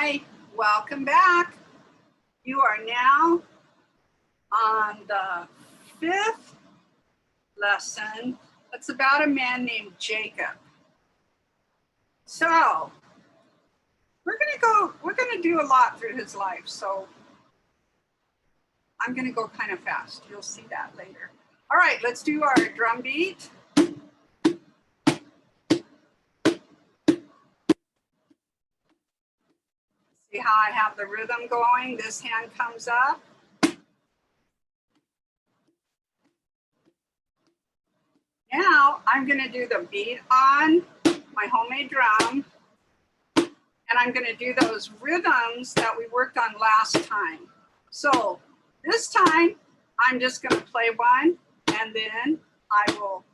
Hi, welcome back. You are now on the 5th lesson. It's about a man named Jacob. So we're gonna do a lot through his life. So I'm gonna go kind of fast. You'll see that later. All right, let's do our drum beat. See how I have the rhythm going? This hand comes up. Now I'm going to do the beat on my homemade drum, and I'm going to do those rhythms that we worked on last time. So this time I'm just going to play one, and then I will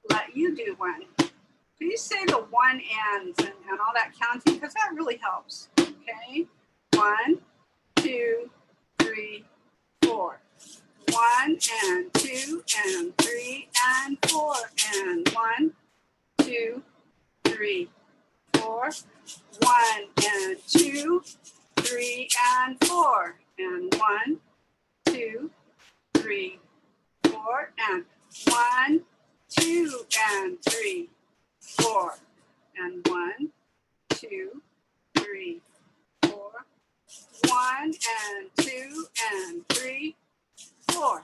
let you do one. Please say the one ands and all that counting, because that really helps. Okay, 1, 2, 3, 4. 1 and 2 and 3 and 4 and 1, 2, 3, 4. 1 and 2, 3 and 4 and 1, 2, 3, 4 and 1, 2 and 3, 4 and 1, 2, 3, 4. 1 and 2 and 3, 4.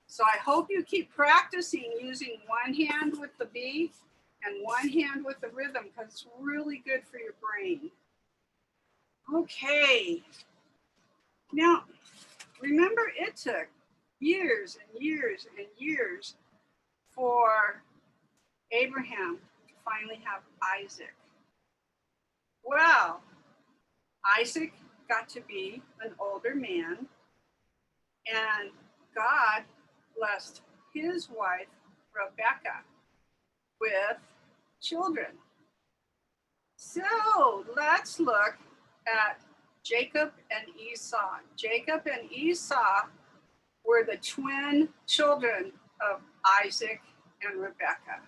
So I hope you keep practicing using one hand with the beat and one hand with the rhythm, because it's really good for your brain. Okay. Now, remember, it took years and years and years for Abraham to finally have Isaac. Well, Isaac got to be an older man, and God blessed his wife, Rebecca, with children. So let's look at Jacob and Esau. Jacob and Esau were the twin children of Isaac and Rebecca.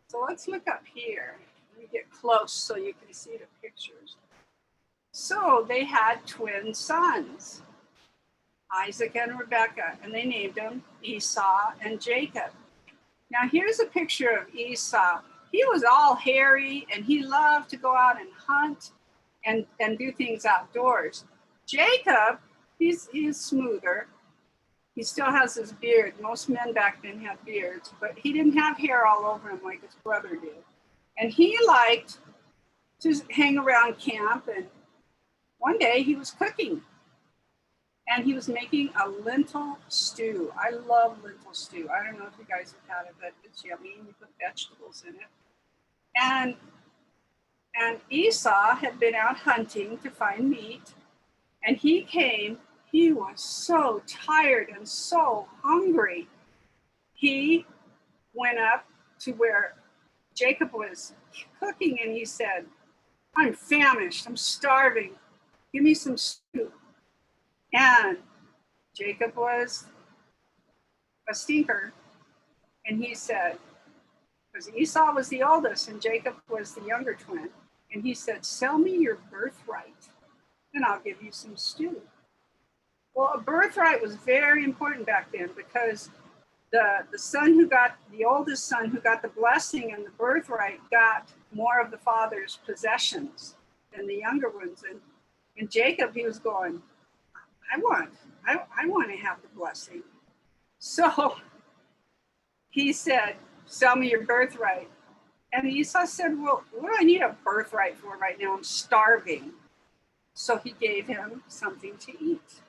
So let's look up here. Let me get close so you can see the pictures. So they had twin sons, Isaac and Rebecca, and they named them Esau and Jacob. Now here's a picture of Esau. He was all hairy and he loved to go out and hunt and do things outdoors. Jacob, he's smoother. He still has his beard. Most men back then had beards, but he didn't have hair all over him like his brother did. And he liked to hang around camp, and one day he was cooking. And he was making a lentil stew. I love lentil stew. I don't know if you guys have had it, but it's yummy. You put vegetables in it. And Esau had been out hunting to find meat. And he came. He was so tired and so hungry. He went up to where Jacob was cooking, and he said, "I'm famished. I'm starving. Give me some stew." And Jacob was a stinker, and he said, because Esau was the oldest and Jacob was the younger twin, and he said, "Sell me your birthright, and I'll give you some stew." Well, a birthright was very important back then, because the oldest son who got the blessing and the birthright got more of the father's possessions than the younger ones. And Jacob, he was going, I want to have the blessing. So he said, "Sell me your birthright." And Esau said, "Well, what do I need a birthright for right now? I'm starving." So he gave him something to eat.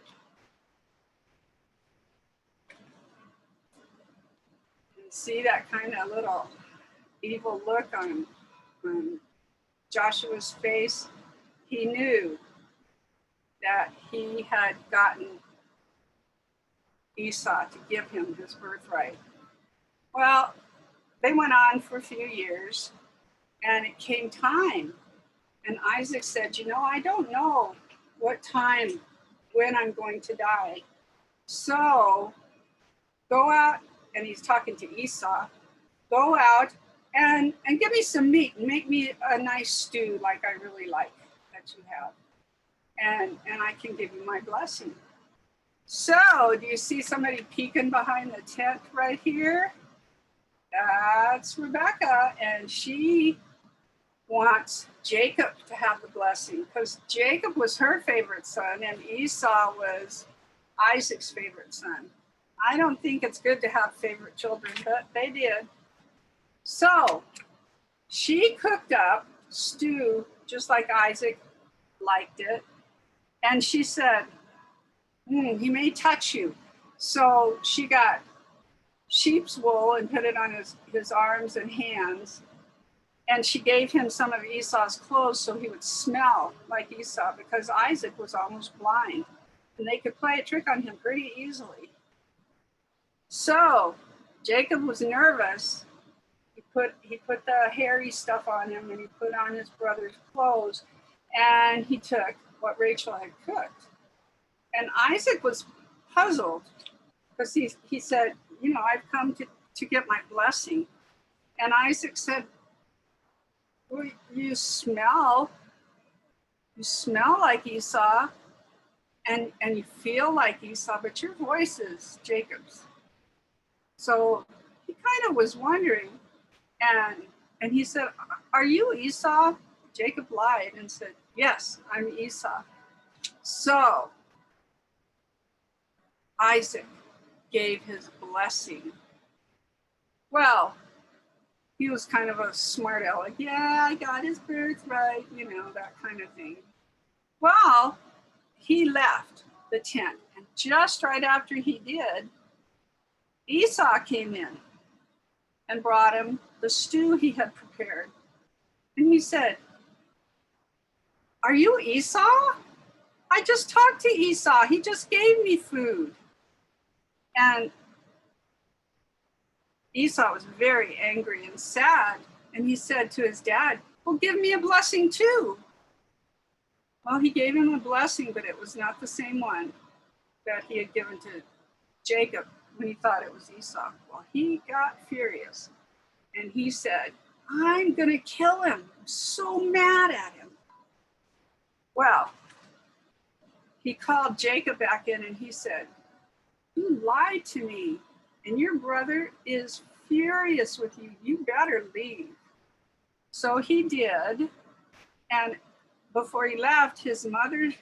And see that kind of little evil look on Joshua's face? He knew that he had gotten Esau to give him his birthright. Well, they went on for a few years, and it came time. And Isaac said, I don't know what time, when I'm going to die. So go out, and he's talking to Esau, go out and give me some meat and make me a nice stew like I really like that you have. and I can give you my blessing. So do you see somebody peeking behind the tent right here? That's Rebecca, and she wants Jacob to have the blessing because Jacob was her favorite son and Esau was Isaac's favorite son. I don't think it's good to have favorite children, but they did. So she cooked up stew just like Isaac liked it. And she said, he may touch you. So she got sheep's wool and put it on his arms and hands. And she gave him some of Esau's clothes so he would smell like Esau because Isaac was almost blind. And they could play a trick on him pretty easily. So Jacob was nervous. He put the hairy stuff on him and he put on his brother's clothes and he took what Rachel had cooked. And Isaac was puzzled because he said, I've come to get my blessing. And Isaac said, well, you smell like Esau and you feel like Esau, but your voice is Jacob's. So he kind of was wondering, and he said, are you Esau? Jacob lied and said, yes, I'm Esau. So Isaac gave his blessing. Well, he was kind of a smart aleck. Yeah, I got his birthright, that kind of thing. Well, he left the tent. And just right after he did, Esau came in and brought him the stew he had prepared. And he said, are you Esau? I just talked to Esau. He just gave me food. And Esau was very angry and sad. And he said to his dad, well, give me a blessing too. Well, he gave him a blessing, but it was not the same one that he had given to Jacob when he thought it was Esau. Well, he got furious and he said, I'm going to kill him. I'm so mad at him. Well, he called Jacob back in and he said, you lied to me and your brother is furious with you. You better leave. So he did. And before he left, his mother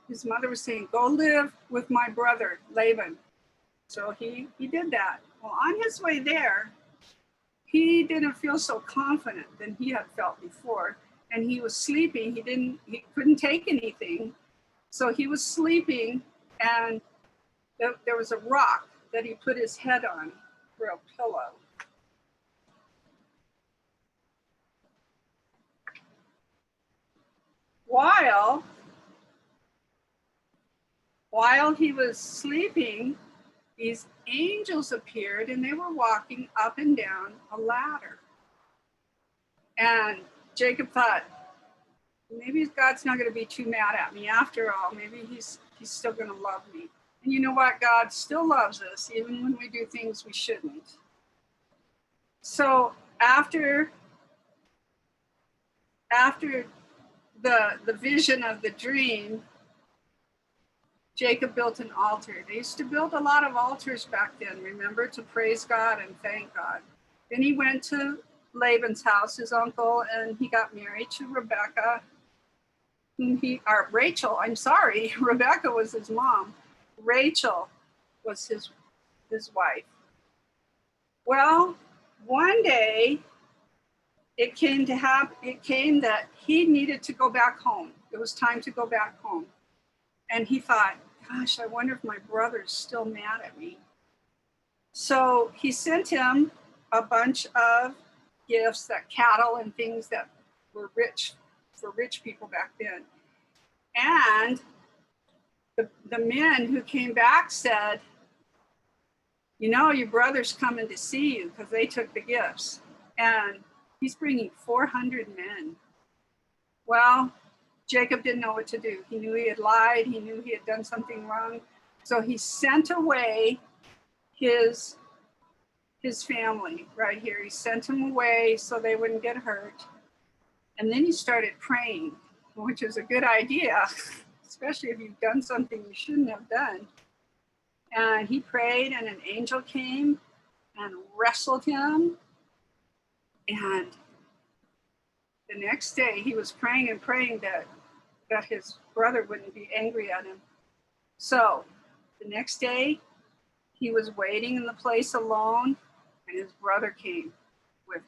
was saying, go live with my brother, Laban. So he did that. Well, on his way there, he didn't feel so confident than he had felt before. And he was sleeping. He couldn't take anything. So he was sleeping and there was a rock that he put his head on for a pillow. While he was sleeping, these angels appeared and they were walking up and down a ladder. And Jacob thought, maybe God's not going to be too mad at me after all. Maybe he's still going to love me. And you know what? God still loves us, even when we do things we shouldn't. So after the vision of the dream, Jacob built an altar. They used to build a lot of altars back then, remember, to praise God and thank God. Then he went to Laban's house, his uncle, and he got married to Rebecca, Rachel, I'm sorry, Rebecca was his mom. Rachel was his wife. Well, one day it came that he needed to go back home. It was time to go back home. And he thought, gosh, I wonder if my brother's still mad at me. So he sent him a bunch of gifts, that cattle and things that were rich for rich people back then. And the men who came back said, your brother's coming to see you because they took the gifts. And he's bringing 400 men. Well, Jacob didn't know what to do. He knew he had lied. He knew he had done something wrong. So he sent away his family right here. He sent them away so they wouldn't get hurt. And then he started praying, which is a good idea, especially if you've done something you shouldn't have done. And he prayed, and an angel came and wrestled him. And the next day, he was praying and praying that his brother wouldn't be angry at him. So the next day, he was waiting in the place alone, and his brother came with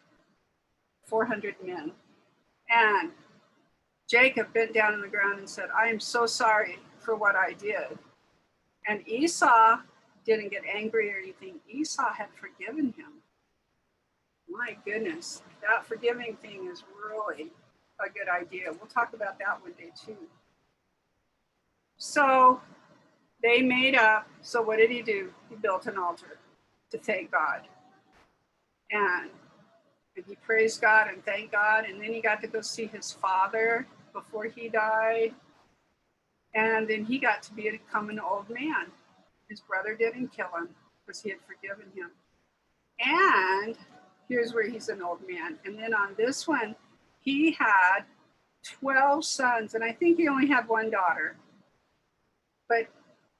400 men. And Jacob bent down on the ground and said, I am so sorry for what I did. And Esau didn't get angry or anything. Esau had forgiven him. My goodness, that forgiving thing is really a good idea. We'll talk about that one day too. So they made up. So what did he do? He built an altar to thank God. And he praised God and thanked God. And then he got to go see his father before he died. And then he got to become an old man. His brother didn't kill him because he had forgiven him. And here's where he's an old man. And then on this one, he had 12 sons. And I think he only had one daughter. But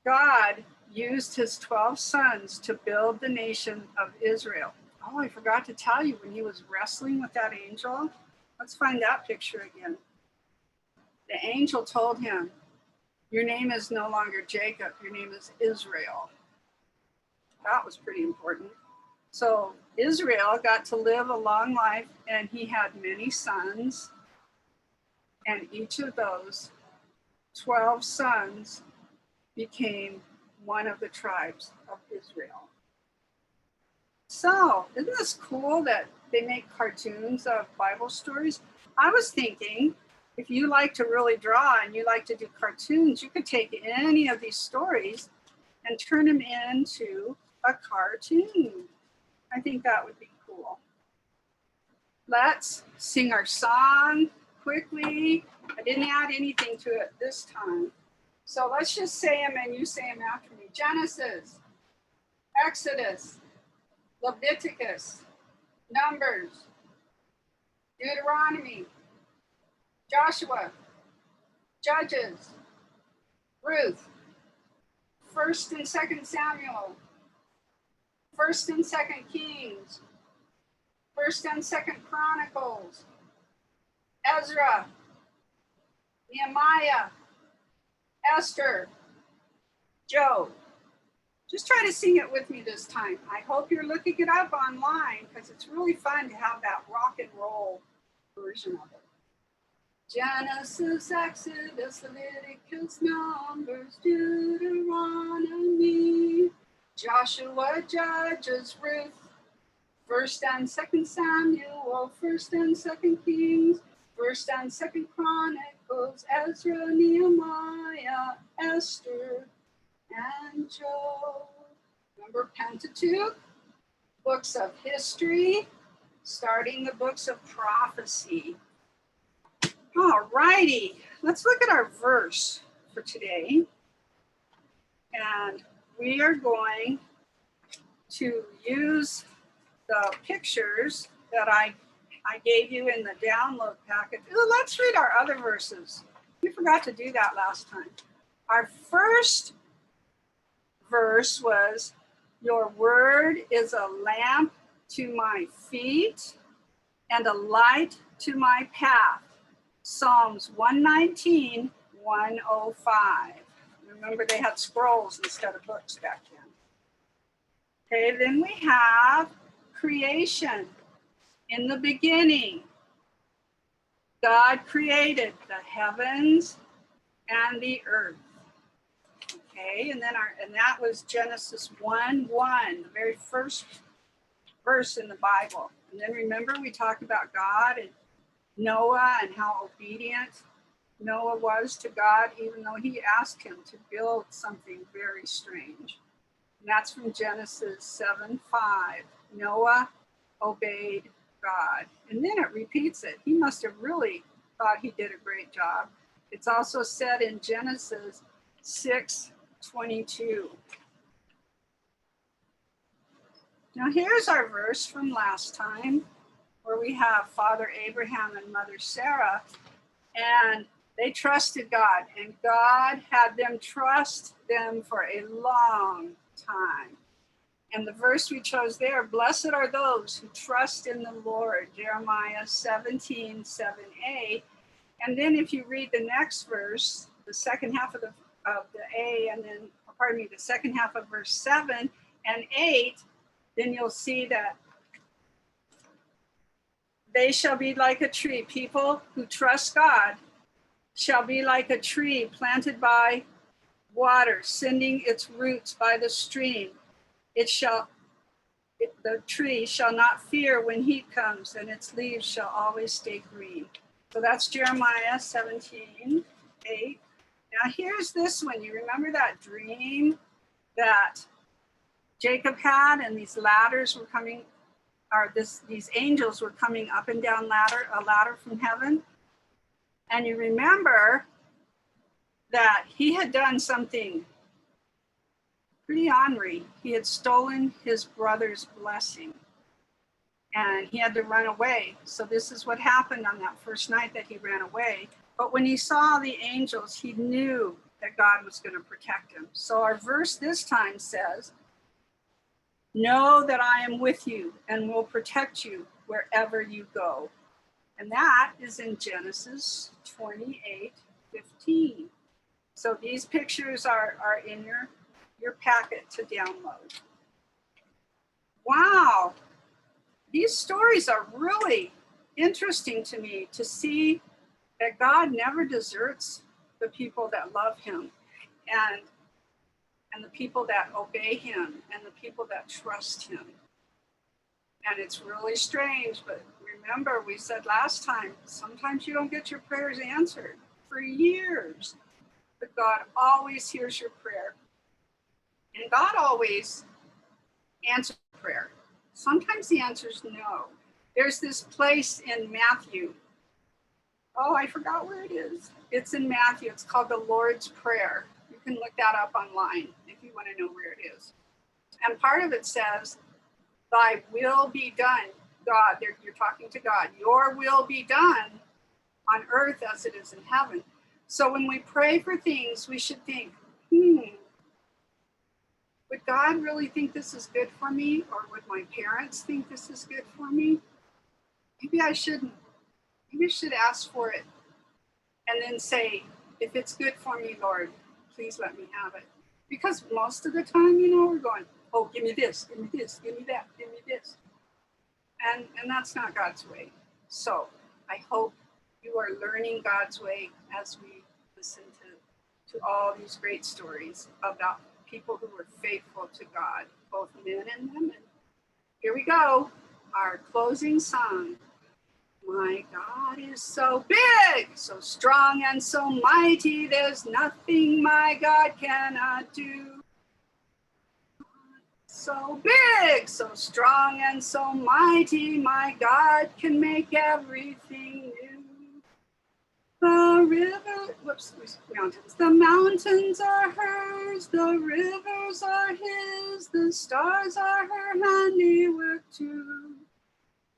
God used his 12 sons to build the nation of Israel. Oh, I forgot to tell you, when he was wrestling with that angel, let's find that picture again. The angel told him, your name is no longer Jacob, your name is Israel. That was pretty important. So Israel got to live a long life, and he had many sons. And each of those 12 sons became one of the tribes of Israel. So isn't this cool that they make cartoons of Bible stories? I was thinking, if you like to really draw and you like to do cartoons, you could take any of these stories and turn them into a cartoon. I think that would be cool. Let's sing our song quickly. I didn't add anything to it this time. So let's just say them and you say them after me. Genesis, Exodus, Leviticus, Numbers, Deuteronomy, Joshua, Judges, Ruth, 1st and 2nd Samuel, 1st and 2nd Kings, 1st and 2nd Chronicles, Ezra, Nehemiah, Esther, Job. Just try to sing it with me this time. I hope you're looking it up online because it's really fun to have that rock and roll version of it. Genesis, Exodus, Leviticus, Numbers, Deuteronomy, Joshua, Judges, Ruth, 1st and 2nd Samuel, 1st and 2nd Kings, 1st and 2nd Chronicles, Ezra, Nehemiah, Esther, and Job. Remember Pentateuch, books of history, starting the books of prophecy. All righty, let's look at our verse for today. And we are going to use the pictures that I gave you in the download packet. Let's read our other verses. We forgot to do that last time. Our first verse was, your word is a lamp to my feet and a light to my path. Psalms 119, 105. Remember, they had scrolls instead of books back then. Okay, then we have creation. In the beginning, God created the heavens and the earth. Okay, and that was Genesis 1:1, the very first verse in the Bible. And then remember, we talked about God and Noah and how obedient Noah was to God, even though he asked him to build something very strange. And that's from Genesis 7:5. Noah obeyed God. And then it repeats it. He must have really thought he did a great job. It's also said in Genesis 6:22. Now here's our verse from last time, where we have Father Abraham and Mother Sarah. And They trusted God, and God had them trust them for a long time. And the verse we chose there, blessed are those who trust in the Lord, Jeremiah 17:7a. And then if you read the next verse, the second half of the A, and then, pardon me, the second half of verse 7 and 8, then you'll see that they shall be like a tree. People who trust God shall be like a tree planted by water, sending its roots by the stream. The tree shall not fear when heat comes, and its leaves shall always stay green. So that's Jeremiah 17:8. Now here's this one. You remember that dream that Jacob had, and these ladders were coming, or these angels were coming up and down a ladder from heaven? And you remember that he had done something pretty ornery. He had stolen his brother's blessing, and he had to run away. So this is what happened on that first night that he ran away. But when he saw the angels, he knew that God was going to protect him. So our verse this time says, know that I am with you and will protect you wherever you go. And that is in Genesis 28:15. So these pictures are in your packet to download. Wow. These stories are really interesting to me, to see that God never deserts the people that love him, and the people that obey him, and the people that trust him. And it's really strange, but remember, we said last time, sometimes you don't get your prayers answered for years, but God always hears your prayer. And God always answers prayer. Sometimes the answer is no. There's this place in Matthew. Oh, I forgot where it is. It's in Matthew. It's called the Lord's Prayer. You can look that up online if you want to know where it is. And part of it says, thy will be done. God, you're talking to God. Your will be done on earth as it is in heaven. So when we pray for things, we should think, would God really think this is good for me? Or would my parents think this is good for me? Maybe I shouldn't. Maybe I should ask for it and then say, if it's good for me, Lord, please let me have it. Because most of the time, we're going, oh, give me this, give me this, give me that, give me this. And that's not God's way. So I hope you are learning God's way as we listen to all these great stories about people who were faithful to God, both men and women. Here we go, our closing song. My God is so big, so strong and so mighty, there's nothing my God cannot do. So big, so strong and so mighty, my God can make everything new. The mountains are hers, the rivers are his, the stars are her handiwork too.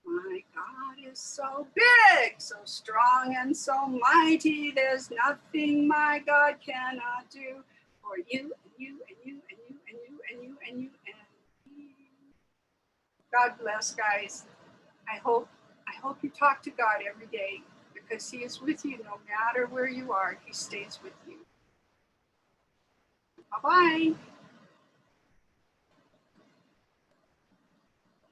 My God is so big, so strong and so mighty, there's nothing my God cannot do for you and you and you and you and you and you and you and me. God bless, guys. I hope you talk to God every day, because he is with you no matter where you are. He stays with you. Bye-bye.